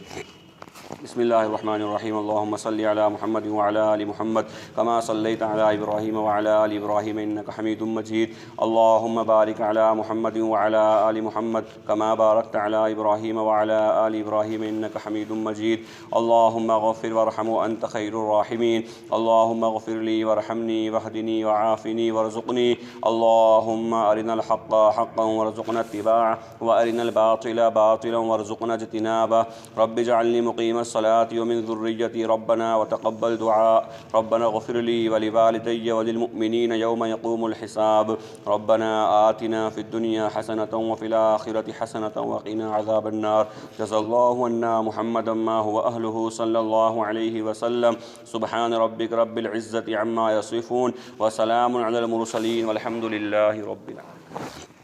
بسم اللہ الرحمن الرحیم. اللہم صلی علی محمد وعلی آل محمد کما صلیت علی ابراہیم وعلی آل ابراہیم انک حمید مجید. اللہم بارک علی محمد وعلی آل محمد کما بارکت علی ابراہیم وعلی آل ابراہیم انک حمید مجید. اللہم اغفر وارحم وانت خیر الراحمین. اللہم اغفر لی وارحمنی واہدنی وعافنی وارزقنی. اللہم ارنا الحق حقا وارزقنا اتباعہ وارنا الباطل باطلا وارزقنا اجتنابہ. رب اجعلنی مقیم الصلاة ومن ذريتي ربنا وتقبل دعاء. ربنا اغفر لي ولوالدي وللمؤمنين يوم يقوم الحساب. ربنا آتنا في الدنيا حسنة وفي الآخرة حسنة وقنا عذاب النار. جزا الله عنا محمدا ما هو أهله صلى الله عليه وسلم. سبحان ربك رب العزة عما يصفون وسلام على المرسلين والحمد لله رب العالمين.